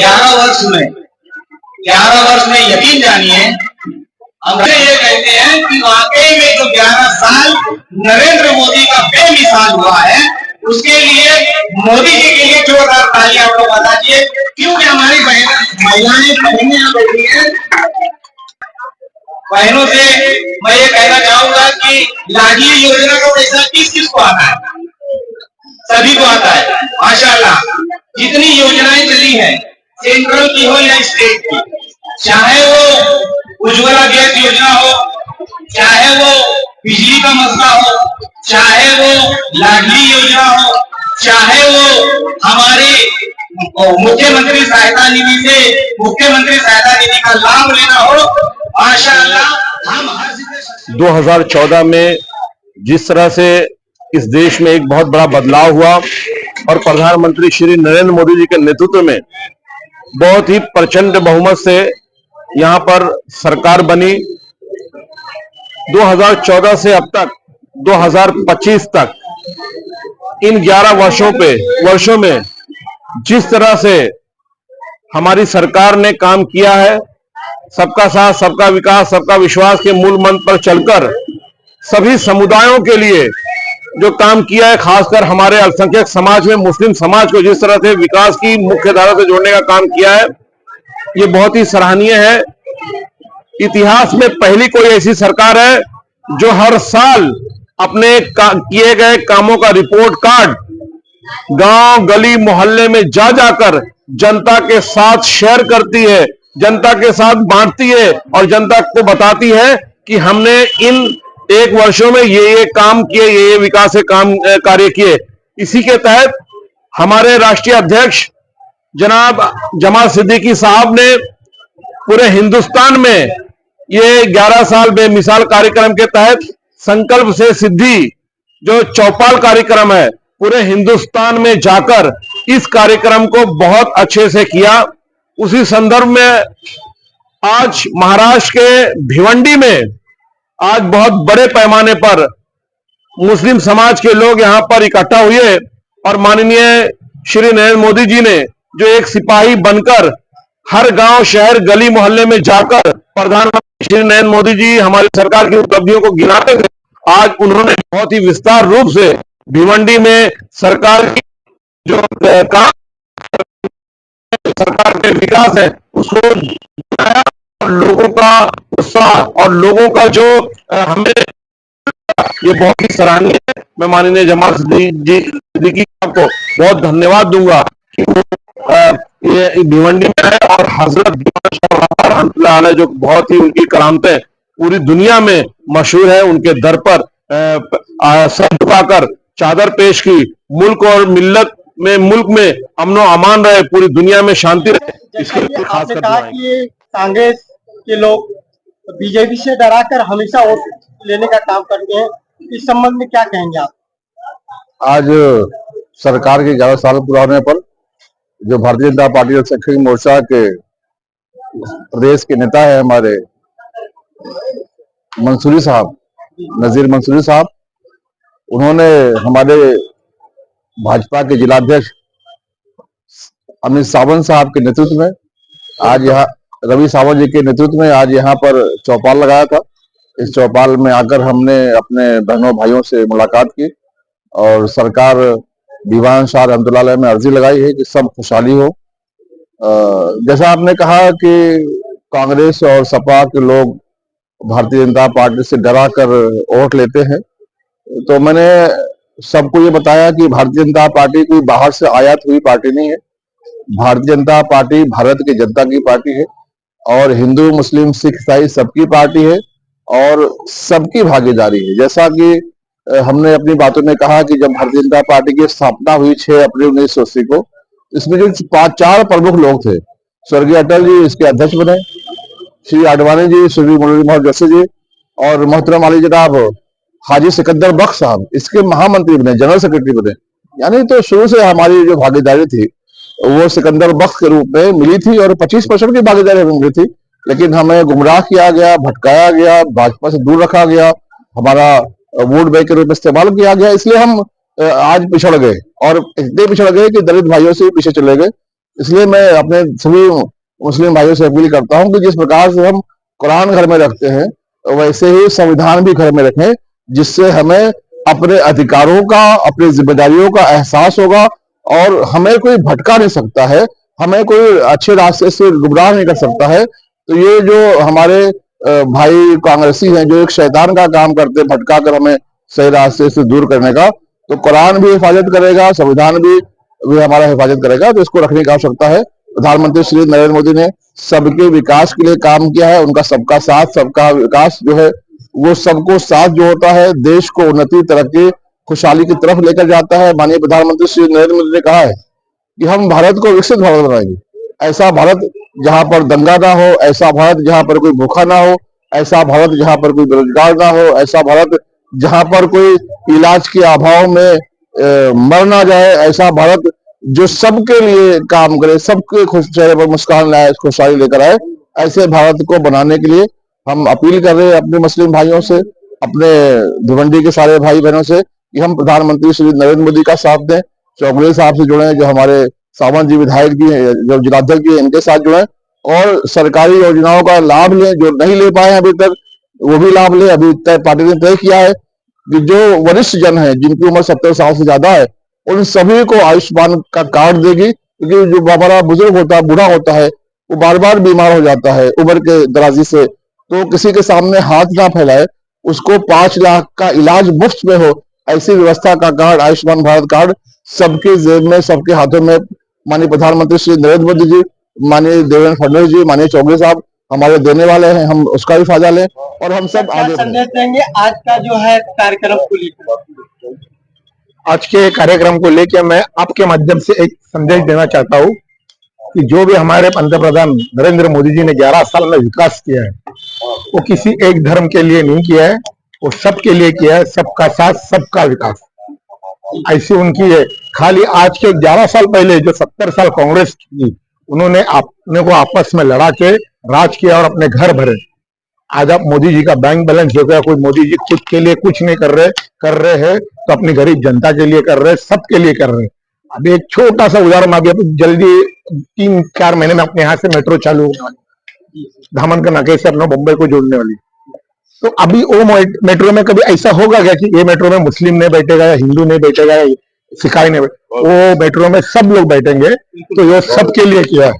11 वर्ष में यकीन जानिए हम ये कहते हैं कि वाकई में जो 11 साल नरेंद्र मोदी का बेमिसाल हुआ है, उसके लिए मोदी जी के लिए जोरदार तालियां आप लोग बता दीजिए। क्योंकि हमारी महिलाएं बहनें बैठी हैं, बहनों से मैं ये कहना चाहूंगा कि लाडली योजना का पैसा किस किस को आता है? सभी को आता है माशाल्लाह। जितनी योजनाएं चली है, सेंट्रल की हो या स्टेट की, चाहे वो उज्ज्वला गैस योजना हो, चाहे वो बिजली का मसला हो, चाहे वो लाडली योजना हो, चाहे वो हमारे मुख्यमंत्री सहायता निधि से मुख्यमंत्री सहायता निधि का लाभ लेना हो, माशाअल्लाह हम 2014 में जिस तरह से इस देश में एक बहुत बड़ा बदलाव हुआ और प्रधानमंत्री श्री नरेंद्र मोदी जी के नेतृत्व में बहुत ही प्रचंड बहुमत से यहां पर सरकार बनी। 2014 से अब तक 2025 तक इन 11 वर्षों में जिस तरह से हमारी सरकार ने काम किया है, सबका साथ सबका विकास सबका विश्वास के मूल मंत्र पर चलकर सभी समुदायों के लिए जो काम किया है, खासकर हमारे अल्पसंख्यक समाज में मुस्लिम समाज को जिस तरह से विकास की मुख्य धारा से जोड़ने का काम किया है, ये बहुत ही सराहनीय है। इतिहास में पहली कोई ऐसी सरकार है जो हर साल अपने किए गए कामों का रिपोर्ट कार्ड गांव गली मोहल्ले में जा जाकर जनता के साथ शेयर करती है, जनता के साथ बांटती है और जनता को बताती है कि हमने इन 1 वर्षों में ये काम किए, ये विकास के काम कार्य किए। इसी के तहत हमारे राष्ट्रीय अध्यक्ष जनाब जमाल सिद्दीकी साहब ने पूरे हिंदुस्तान में ये 11 साल बेमिसाल कार्यक्रम के तहत संकल्प से सिद्धि जो चौपाल कार्यक्रम है, पूरे हिंदुस्तान में जाकर इस कार्यक्रम को बहुत अच्छे से किया। उसी संदर्भ में आज महाराष्ट्र के भिवंडी में आज बहुत बड़े पैमाने पर मुस्लिम समाज के लोग यहां पर इकट्ठा हुए और माननीय श्री नरेंद्र मोदी जी ने जो एक सिपाही बनकर हर गांव शहर गली मोहल्ले में जाकर प्रधानमंत्री श्री नरेंद्र मोदी जी हमारी सरकार की उपलब्धियों को गिनाते थे, आज उन्होंने बहुत ही विस्तार रूप से भिवंडी में सरकार की जो काम सरकार के विकास है उसको गिनाया और लोगों का उत्साह और लोगों का जो हमें ये बहुत ही सराहनीय है। मैं माननीय जमाल सिद्दीकी साहब को बहुत धन्यवाद दूंगा कि वो ये भिवंडी में है और हजरत जो बहुत ही उनकी करामतें पूरी दुनिया में मशहूर है, उनके दर पर सर झुकाकर चादर पेश की। मुल्क और मिल्लत में मुल्क में अमन और अमान रहे, पूरी दुनिया में शांति रहे, इसके लिए खास कर कहा कि ये कांग्रेस के लोग बीजेपी से डराकर हमेशा वोट लेने का काम करते हैं, इस संबंध में क्या कहेंगे आप? आज सरकार के 11 साल पूरा होने पर जो भारतीय जनता पार्टी और शैक्षणिक मोर्चा के प्रदेश के नेता है हमारे मंसूरी साहब, नजीर मंसूरी साहब, उन्होंने हमारे भाजपा के जिलाध्यक्ष अमित सावंत साहब के नेतृत्व में आज यहाँ रवि सावंत जी के नेतृत्व में आज यहाँ पर चौपाल लगाया था। इस चौपाल में आकर हमने अपने बहनों भाइयों से मुलाकात की और सरकार दीवान शाह रहमतुल्लाह में अर्जी लगाई है कि सब खुशहाली हो। जैसा आपने कहा कि कांग्रेस और सपा के लोग भारतीय जनता पार्टी से डरा कर वोट लेते हैं, तो मैंने सबको ये बताया कि भारतीय जनता पार्टी कोई बाहर से आयात हुई पार्टी नहीं है। भारतीय जनता पार्टी भारत की जनता की पार्टी है और हिंदू मुस्लिम सिख ईसाई सबकी पार्टी है और सबकी भागीदारी है। जैसा कि हमने अपनी बातों में कहा कि जब भारतीय जनता पार्टी की स्थापना हुई 6 अप्रैल 1980 को, इसमें जो 4 प्रमुख लोग थे, स्वर्गीय अटल जी इसके अध्यक्ष बने, श्री आडवाणी जी, श्री मौलाना मोहम्मद जैसे जी और मोहतरम अली जनाब हाजी सिकंदर बख्श साहब इसके महामंत्री बने, जनरल सेक्रेटरी बने। यानी तो शुरू से हमारी जो भागीदारी थी वो सिकंदर बख्श के रूप में मिली थी और 25% की भागीदारी मिली थी, लेकिन हमें गुमराह किया गया, भटकाया गया, भाजपा से दूर रखा गया, हमारा वोट बैंक के रूप में इस्तेमाल किया गया, इसलिए हम आज पिछड़ गए और इतने पिछड़ गए कि दलित भाइयों से पीछे चले गए। इसलिए मैं अपने सभी मुस्लिम भाइयों से अपील करता हूं कि जिस प्रकार से हम कुरान घर में रखते हैं वैसे ही संविधान भी घर में रखें, जिससे हमें अपने अधिकारों का, अपनी जिम्मेदारियों का एहसास होगा और हमें कोई भटका नहीं सकता है, हमें कोई अच्छे रास्ते से गुमराह नहीं कर सकता है। तो ये जो हमारे भाई कांग्रेसी हैं जो एक शैतान का काम करते हैं भटका कर हमें सही रास्ते से दूर करने का, तो कुरान भी हिफाजत करेगा, संविधान भी हमारा हिफाजत करेगा, तो इसको रखने की आवश्यकता है। प्रधानमंत्री श्री नरेंद्र मोदी ने सबके विकास के लिए काम किया है, उनका सबका साथ सबका विकास जो है वो सबको साथ जो होता है देश को उन्नति, तरक्की, खुशहाली की तरफ लेकर जाता है। माननीय प्रधानमंत्री श्री नरेंद्र मोदी ने कहा है कि हम भारत को विकसित भारत बनाएंगे, ऐसा भारत जहां पर दंगा ना हो, ऐसा भारत जहां पर कोई भूखा ना हो, ऐसा भारत जहां पर कोई बेरोजगार ना हो, ऐसा भारत जहां पर कोई इलाज के अभाव में मर ना जाए, ऐसा भारत जो सबके लिए काम करे, सबके चेहरे पर मुस्कान लाए, खुशहाली लेकर आए, ऐसे भारत को बनाने के लिए हम अपील कर रहे हैं अपने मुस्लिम भाइयों से, अपने भिवंडी के सारे भाई बहनों से कि हम प्रधानमंत्री श्री नरेंद्र मोदी का साथ दें, चौगले साहब से जुड़े जो हमारे सावंत जी विधायक जी हैं, जो जिलाध्यक्ष जी इनके साथ जुड़े और सरकारी योजनाओं का लाभ लें। जो नहीं ले पाए अभी तक वो भी लाभ लें। अभी पार्टी ने तय किया है कि जो वरिष्ठ जन है जिनकी उम्र 70 साल से ज्यादा है उन सभी को आयुष्मान का कार्ड देगी, क्योंकि जो हमारा बुजुर्ग होता है, बूढ़ा होता है, वो बार बार बीमार हो जाता है उम्र के दराजी से, तो किसी के सामने हाथ ना फैलाए, उसको 5 लाख का इलाज मुफ्त में हो, ऐसी व्यवस्था का कार्ड, आयुष्मान भारत कार्ड सबके जेब में, सबके हाथों में माननीय प्रधानमंत्री श्री नरेंद्र मोदी जी, माननीय देवेंद्र फडणवीस जी, माननीय चौधरी साहब हमारे देने वाले हैं। हम उसका भी फायदा लें और हम सब आगे संदेश देंगे आज का जो है कार्यक्रम को लेकर। आज के कार्यक्रम को लेकर मैं आपके माध्यम से एक संदेश देना चाहता हूँ कि जो भी हमारे पंतप्रधान नरेंद्र मोदी जी ने 11 साल में विकास किया है वो किसी एक धर्म के लिए नहीं किया है, वो सबके लिए किया है, सबका साथ सबका विकास। ऐसी उनकी है। खाली आज के 11 साल पहले जो 70 साल कांग्रेस की, उन्होंने अपने को आपस में लड़ा के राज किया और अपने घर भरे। आज आप मोदी जी का बैंक बैलेंस हो गया, कोई मोदी जी खुद के लिए कुछ नहीं कर रहे हैं तो अपनी गरीब जनता के लिए कर रहे हैं, सबके लिए कर रहे हैं। अभी एक छोटा सा उदाहरण, अभी जल्दी 3-4 महीने में अपने यहाँ से मेट्रो चालू होने वाली, धामन का नाके से अपना मुंबई को जोड़ने वाली। तो अभी वो मेट्रो में कभी ऐसा होगा क्या कि ये मेट्रो में मुस्लिम नहीं बैठेगा या हिंदू नहीं बैठेगा या सिखाई नहीं बैठेगा? वो मेट्रो में सब लोग बैठेंगे, तो ये सबके लिए किया है।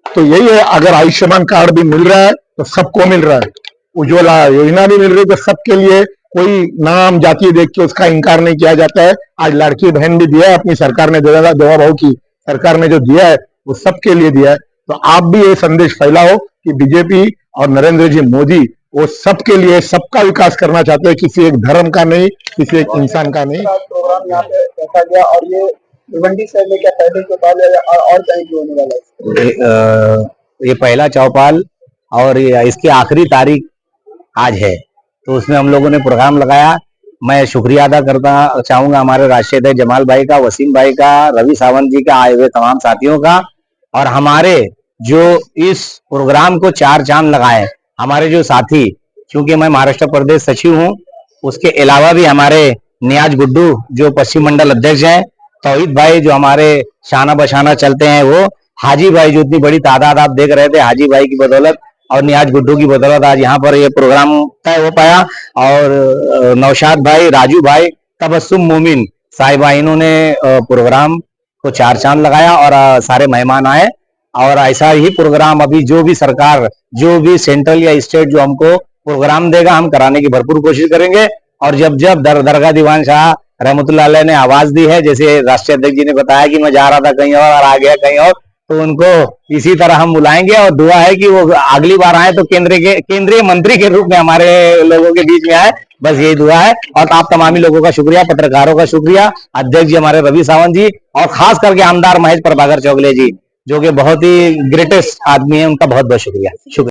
तो यही है, अगर आयुष्मान कार्ड भी मिल रहा है तो सबको मिल रहा है, उज्ज्वला योजना भी मिल रही है तो सबके लिए, कोई नाम जाति देख के उसका इनकार नहीं किया जाता है। आज लड़की बहन भी दिया है, अपनी सरकार ने दवा भाव की सरकार ने जो दिया है वो सबके लिए दिया है। तो आप भी ये संदेश फैलाओ कि बीजेपी और नरेंद्र जी मोदी वो सबके लिए सबका विकास करना चाहते हैं, किसी एक धर्म का नहीं, किसी एक इंसान का नहीं। प्रोग्राम यहाँ पे रखा गया और ये भिवंडी शहर में क्या पहले चौपाल है और कहीं भी होने वाला है? ये पहला चौपाल और इसकी आखिरी तारीख आज है, तो उसमें हम लोगों ने प्रोग्राम लगाया। मैं शुक्रिया अदा करना चाहूंगा हमारे राष्ट्रीय अध्यक्ष जमाल भाई का, वसीम भाई का, रवि सावंत जी का, आए हुए तमाम साथियों का, और हमारे जो इस प्रोग्राम को 4 चांद लगाए हमारे जो साथी, क्योंकि मैं महाराष्ट्र प्रदेश सचिव हूं, उसके अलावा भी हमारे नियाज गुड्डू जो पश्चिम मंडल अध्यक्ष हैं, तौहीद भाई जो हमारे शाना बशाना चलते हैं, वो हाजी भाई जो इतनी बड़ी तादाद आप देख रहे थे, हाजी भाई की बदौलत और नियाज गुड्डू की बदौलत आज यहाँ पर ये प्रोग्राम तय हो पाया। और नौशाद भाई, राजू भाई, तबस्सुम मोमिन साहिबा, इन्होंने प्रोग्राम को 4 चांद लगाया और सारे मेहमान आए। और ऐसा ही प्रोग्राम अभी जो भी सरकार, जो भी सेंट्रल या स्टेट जो हमको प्रोग्राम देगा, हम कराने की भरपूर कोशिश करेंगे। और जब जब दरगाह दीवान शाह रहमतुल्लाह अलैह ने आवाज दी है, जैसे राष्ट्रीय अध्यक्ष जी ने बताया कि मैं जा रहा था कहीं और आ गया कहीं और, तो उनको इसी तरह हम बुलाएंगे और दुआ है कि वो अगली बार आए तो केंद्रीय मंत्री के रूप में हमारे लोगों के बीच में आए, बस यही दुआ है। और आप तमामी लोगों का शुक्रिया, पत्रकारों का शुक्रिया, अध्यक्ष जी हमारे रवि सावंत जी, और खास करके आमदार महेश प्रभाकर चौगले जी जो कि बहुत ही ग्रेटेस्ट आदमी है, उनका बहुत बहुत शुक्रिया।